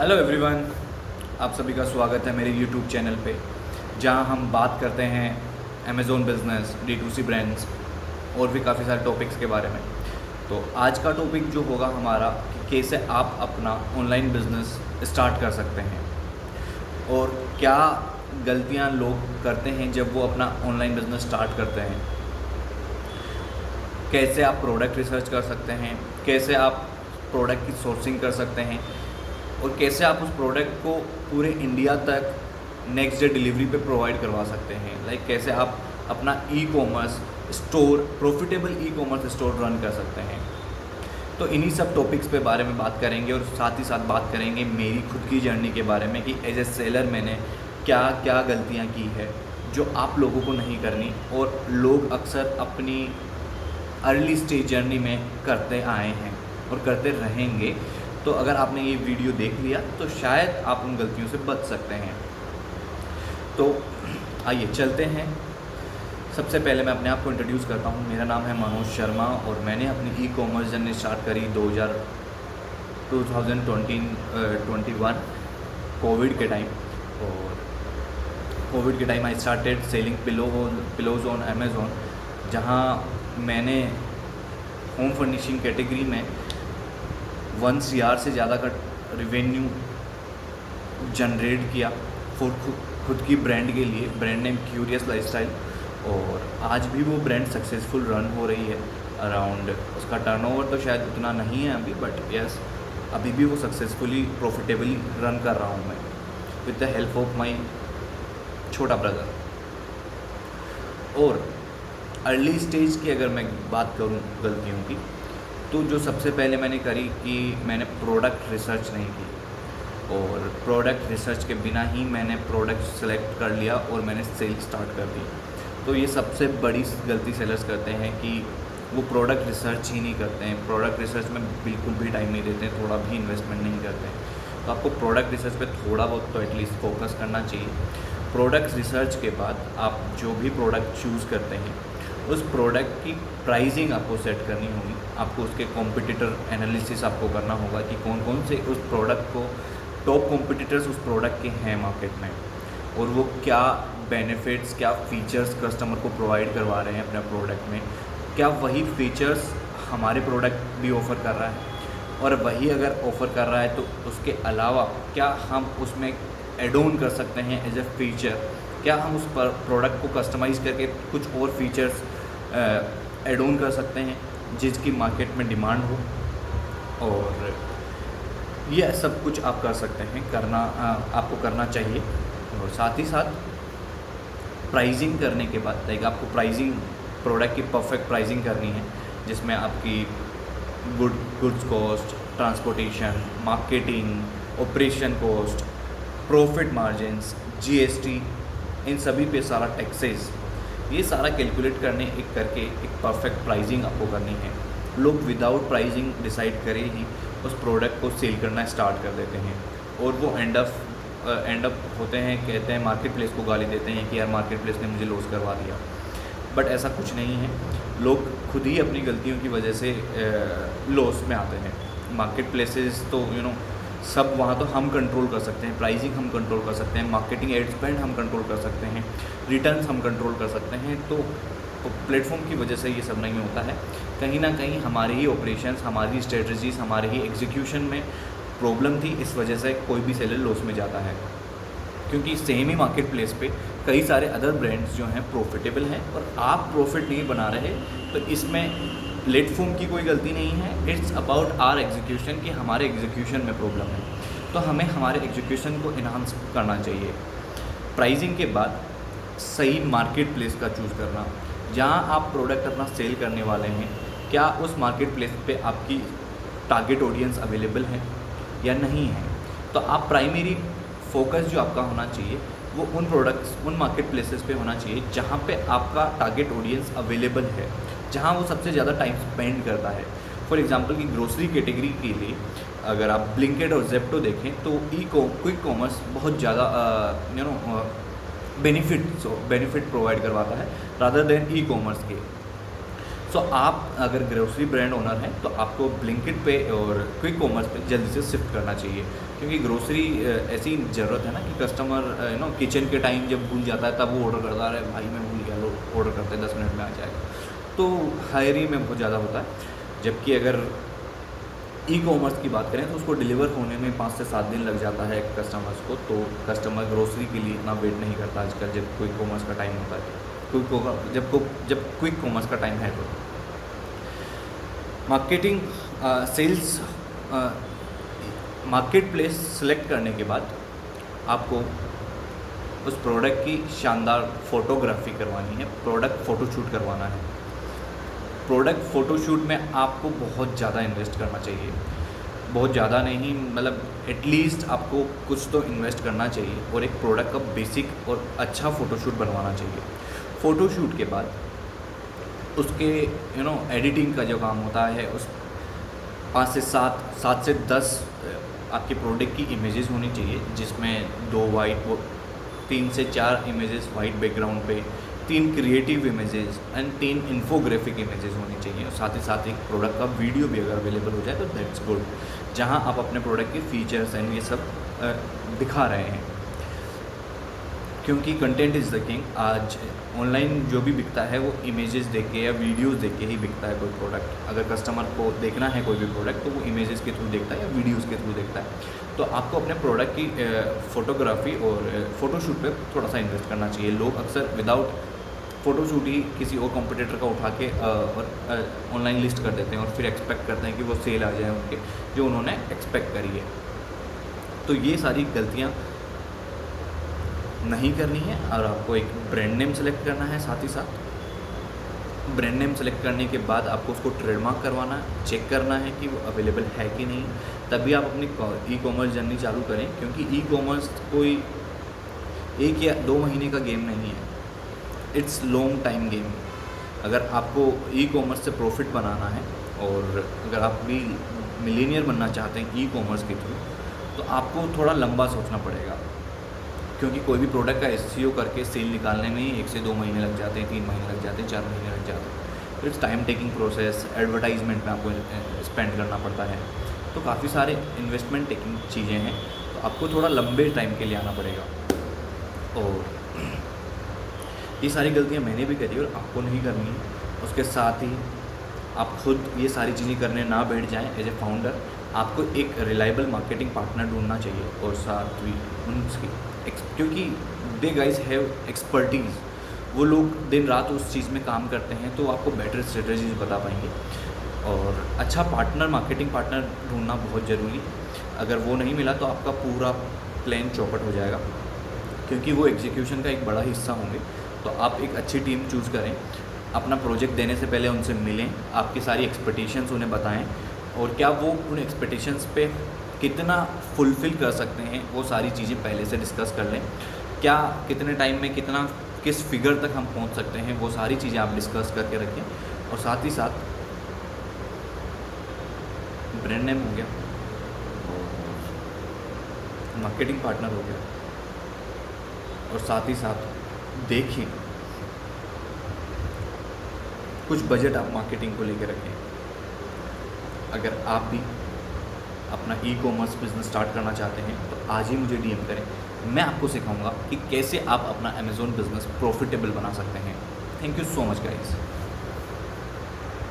Hello everyone, आप सभी का स्वागत है मेरे यूट्यूब चैनल पे, जहां हम बात करते हैं अमेज़ोन बिज़नेस, D2C ब्रांड्स और भी काफ़ी सारे टॉपिक्स के बारे में। तो आज का टॉपिक जो होगा हमारा कि कैसे आप अपना ऑनलाइन बिज़नेस स्टार्ट कर सकते हैं और क्या गलतियां लोग करते हैं जब वो अपना ऑनलाइन बिज़नेस स्टार्ट करते हैं। कैसे आप प्रोडक्ट रिसर्च कर सकते हैं, कैसे आप प्रोडक्ट की सोर्सिंग कर सकते हैं और कैसे आप उस प्रोडक्ट को पूरे इंडिया तक नेक्स्ट डे डिलीवरी पे प्रोवाइड करवा सकते हैं। कैसे आप अपना e commerce store, profitable e commerce store run कर सकते हैं। तो इन्हीं सब टॉपिक्स पे बारे में बात करेंगे और साथ ही साथ बात करेंगे मेरी खुद की जर्नी के बारे में कि एज ए सेलर मैंने क्या क्या गलतियाँ की है जो आप लोगों को नहीं करनी और लोग अक्सर अपनी अर्ली स्टेज जर्नी में करते आए हैं और करते रहेंगे। तो अगर आपने ये वीडियो देख लिया तो शायद आप उन गलतियों से बच सकते हैं। तो आइए चलते हैं। सबसे पहले मैं अपने आप को इंट्रोड्यूस करता हूँ। मेरा नाम है मनोज शर्मा और मैंने अपनी ई कॉमर्स जर्नी स्टार्ट करी 2021 कोविड के टाइम। और कोविड के time I started selling pillows on Amazon, जहाँ मैंने होम फर्निशिंग कैटेगरी में 1 CR से ज़्यादा का रिवेन्यू जनरेट किया फॉर खुद की ब्रांड के लिए, ब्रांड नेम क्यूरियस लाइफस्टाइल। और आज भी वो ब्रांड सक्सेसफुल रन हो रही है। अराउंड उसका टर्नओवर तो शायद उतना नहीं है अभी, बट यस अभी भी वो सक्सेसफुली प्रॉफिटेबली रन कर रहा हूँ मैं with the help of my छोटा ब्रदर। और अर्ली स्टेज की अगर मैं बात करूँ गलतियों की, तो जो सबसे पहले मैंने करी कि मैंने प्रोडक्ट रिसर्च नहीं की और प्रोडक्ट रिसर्च के बिना ही मैंने प्रोडक्ट सेलेक्ट कर लिया और मैंने सेल स्टार्ट कर दी। तो ये सबसे बड़ी गलती सेलर्स करते हैं कि वो प्रोडक्ट रिसर्च ही नहीं करते हैं, प्रोडक्ट रिसर्च में बिल्कुल भी टाइम नहीं देते हैं, थोड़ा भी इन्वेस्टमेंट नहीं करते हैं। तो आपको प्रोडक्ट रिसर्च पे थोड़ा बहुत तो एटलीस्ट फोकस करना चाहिए। प्रोडक्ट रिसर्च के बाद आप जो भी प्रोडक्ट चूज़ करते हैं उस प्रोडक्ट की प्राइसिंग आपको सेट करनी होगी। आपको उसके कॉम्पिटिटर एनालिसिस आपको करना होगा कि कौन कौन से उस प्रोडक्ट को टॉप कॉम्पिटिटर्स उस प्रोडक्ट के हैं मार्केट में और वो क्या बेनिफिट्स, क्या फ़ीचर्स कस्टमर को प्रोवाइड करवा रहे हैं अपने प्रोडक्ट में। क्या वही फ़ीचर्स हमारे प्रोडक्ट भी ऑफ़र कर रहा है, और वही अगर ऑफ़र कर रहा है तो उसके अलावा क्या हम उसमें एड ऑन कर सकते हैं एज ए फ़ीचर। क्या हम उस पर प्रोडक्ट को कस्टमाइज़ करके कुछ और फीचर्स एड ऑन कर सकते हैं जिसकी मार्केट में डिमांड हो। और यह सब कुछ आप कर सकते हैं, आपको करना चाहिए। और साथ ही साथ प्राइसिंग करने के बाद आपको प्राइसिंग, प्रोडक्ट की परफेक्ट प्राइसिंग करनी है जिसमें आपकी goods cost, transportation, marketing, operation cost, profit margins, GST, इन सभी पे सारा टैक्सेस, ये सारा कैलकुलेट करके एक परफेक्ट प्राइसिंग आपको करनी है। लोग विदाउट प्राइसिंग डिसाइड करे ही उस प्रोडक्ट को सेल करना स्टार्ट कर देते हैं और वो एंड अप होते हैं, कहते हैं मार्केट प्लेस को गाली देते हैं कि यार मार्केट प्लेस ने मुझे लॉस करवा दिया। बट ऐसा कुछ नहीं है, लोग खुद ही अपनी गलतियों की वजह से लॉस में आते हैं। मार्केट प्लेसेस तो सब वहाँ तो हम कंट्रोल कर सकते हैं, प्राइसिंग हम कंट्रोल कर सकते हैं, मार्केटिंग एड स्पेंड हम कंट्रोल कर सकते हैं, रिटर्न्स हम कंट्रोल कर सकते हैं। तो प्लेटफॉर्म की वजह से ये सब नहीं होता है। कहीं ना कहीं हमारे ही ऑपरेशंस, हमारी स्ट्रेटजीज, हमारे ही एग्जीक्यूशन में प्रॉब्लम थी, इस वजह से कोई भी सेलर लॉस में जाता है। क्योंकि सेम ही मार्केट प्लेस पे कई सारे अदर ब्रांड्स जो हैं प्रॉफिटेबल हैं और आप प्रॉफिट नहीं बना रहे, तो इसमें प्लेटफॉर्म की कोई गलती नहीं है। इट्स अबाउट आर एग्जीक्यूशन कि हमारे एग्जीक्यूशन में प्रॉब्लम है। तो हमें हमारे एग्जीक्यूशन को इन्हांस करना चाहिए। प्राइसिंग के बाद सही मार्केट प्लेस का चूज़ करना, जहाँ आप प्रोडक्ट अपना सेल करने वाले हैं, क्या उस मार्केट प्लेस पे आपकी टारगेट ऑडियंस अवेलेबल है या नहीं है। तो आप प्राइमरी फोकस जो आपका होना चाहिए वो उन प्रोडक्ट्स, उन मार्केट प्लेसेस पे होना चाहिए जहाँ पे आपका टारगेट ऑडियंस अवेलेबल है, जहाँ वो सबसे ज़्यादा टाइम स्पेंड करता है। फॉर एग्जांपल की ग्रोसरी कैटेगरी के लिए अगर आप ब्लिंकिट और जेप्टो देखें तो क्विक कॉमर्स बहुत ज़्यादा बेनिफिट प्रोवाइड करवाता है रादर देन ई कॉमर्स के। सो आप अगर ग्रोसरी ब्रांड ओनर हैं तो आपको ब्लिंकिट पे और क्विक कॉमर्स पे जल्दी से शिफ्ट करना चाहिए, क्योंकि ग्रोसरी ऐसी ज़रूरत है ना कि कस्टमर किचन के टाइम जब भूल जाता है तब वो ऑर्डर करता है, भाई मैं भूल गया, लो ऑर्डर करते हैं 10 मिनट में आ जाएगा, तो हायरी में बहुत ज़्यादा होता है। जबकि अगर ई कॉमर्स की बात करें तो उसको डिलीवर होने में 5 से 7 दिन लग जाता है कस्टमर्स को, तो कस्टमर ग्रोसरी के लिए इतना वेट नहीं करता आजकल जब क्विक कॉमर्स का टाइम होता है, जब क्विक कॉमर्स का टाइम है। तो marketing sales market place select करने के बाद आपको उस प्रोडक्ट की शानदार फ़ोटोग्राफी करवानी है, प्रोडक्ट फ़ोटोशूट करवाना है। प्रोडक्ट फ़ोटोशूट में आपको बहुत ज़्यादा इन्वेस्ट करना चाहिए, बहुत ज़्यादा नहीं, मतलब एटलीस्ट आपको कुछ तो इन्वेस्ट करना चाहिए और एक प्रोडक्ट का बेसिक और अच्छा फ़ोटोशूट बनवाना चाहिए। फ़ोटोशूट के बाद उसके एडिटिंग का जो काम होता है, उस 5 से 7 से 10 आपके प्रोडक्ट की इमेजेस होनी चाहिए, जिसमें 2 वाइट, 3 से 4 इमेजेस वाइट बैकग्राउंड पे, 3 creative images and 3 infographic images होनी चाहिए, और साथ ही साथ एक प्रोडक्ट का वीडियो भी अगर अवेलेबल हो जाए तो दैट्स गुड, जहां आप अपने प्रोडक्ट के फीचर्स एंड ये सब दिखा रहे हैं, क्योंकि कंटेंट इज़ द किंग। आज ऑनलाइन जो भी बिकता है वो इमेजेस देख के या वीडियोस देख के ही बिकता है कोई प्रोडक्ट। अगर कस्टमर को देखना है कोई भी प्रोडक्ट तो वो इमेजेस के थ्रू देखता है या वीडियोस के थ्रू देखता है। तो आपको अपने प्रोडक्ट की फ़ोटोग्राफी और फ़ोटोशूट पे थोड़ा सा इन्वेस्ट करना चाहिए। लोग अक्सर विदाउट फ़ोटोशूट ही किसी और कॉम्पिटिटर का उठा के और ऑनलाइन लिस्ट कर देते हैं और फिर एक्सपेक्ट करते हैं कि वो सेल आ जाए उनके, जो उन्होंने एक्सपेक्ट करी है। तो ये सारी गलतियाँ नहीं करनी है, और आपको एक ब्रांड नेम सेलेक्ट करना है। साथ ही साथ ब्रांड नेम सेलेक्ट करने के बाद आपको उसको ट्रेडमार्क करवाना है, चेक करना है कि वो अवेलेबल है कि नहीं, तभी आप अपनी ई कॉमर्स जर्नी चालू करें, क्योंकि ई कॉमर्स कोई 1 या 2 महीने का गेम नहीं है, इट्स लॉन्ग टाइम गेम। अगर आपको ई कॉमर्स से प्रॉफिट बनाना है और अगर आप भी मिलीनियर बनना चाहते हैं ई कॉमर्स के थ्रू, तो आपको थोड़ा लंबा सोचना पड़ेगा, क्योंकि कोई भी प्रोडक्ट का एसईओ करके सेल निकालने में ही 1 से 2 महीने लग जाते हैं, 3 महीने लग जाते हैं, 4 महीने लग जाते हैं। तो it's time taking process. Advertisement में आपको स्पेंड करना पड़ता है, तो काफ़ी सारे इन्वेस्टमेंट टेकिंग चीज़ें हैं, तो आपको थोड़ा लंबे टाइम के लिए आना पड़ेगा। और ये सारी गलतियाँ मैंने भी करी और आपको नहीं करनी है। उसके साथ ही आप खुद ये सारी चीज़ें करने ना बैठ जाएँ। एज ए फाउंडर आपको एक रिलायबल मार्केटिंग पार्टनर ढूंढना चाहिए, और साथ भी उनकी, क्योंकि दे गाइज हैव एक्सपर्टीज़, वो लोग दिन रात उस चीज़ में काम करते हैं, तो आपको बेटर स्ट्रेटजीज बता पाएंगे। और अच्छा पार्टनर, मार्केटिंग पार्टनर ढूंढना बहुत ज़रूरी है। अगर वो नहीं मिला तो आपका पूरा प्लान चौपट हो जाएगा, क्योंकि वो एग्जीक्यूशन का एक बड़ा हिस्सा होंगे। तो आप एक अच्छी टीम चूज़ करें, अपना प्रोजेक्ट देने से पहले उनसे मिलें, आपकी सारी एक्सपेक्टेशंस उन्हें बताएं, और क्या वो उन एक्सपेक्टेशंस पे कितना फुलफ़िल कर सकते हैं, वो सारी चीज़ें पहले से डिस्कस कर लें। क्या कितने टाइम में कितना, किस फिगर तक हम पहुंच सकते हैं, वो सारी चीज़ें आप डिस्कस करके रखें। और साथ ही साथ ब्रांड नेम हो गया, मार्केटिंग पार्टनर हो गया, और साथ ही साथ देखिए कुछ बजट आप मार्केटिंग को लेकर रखें। अगर आप भी अपना ई कॉमर्स बिजनेस स्टार्ट करना चाहते हैं तो आज ही मुझे डीएम करें, मैं आपको सिखाऊंगा कि कैसे आप अपना अमेज़ॉन बिजनेस प्रॉफिटेबल बना सकते हैं। Thank you so much guys.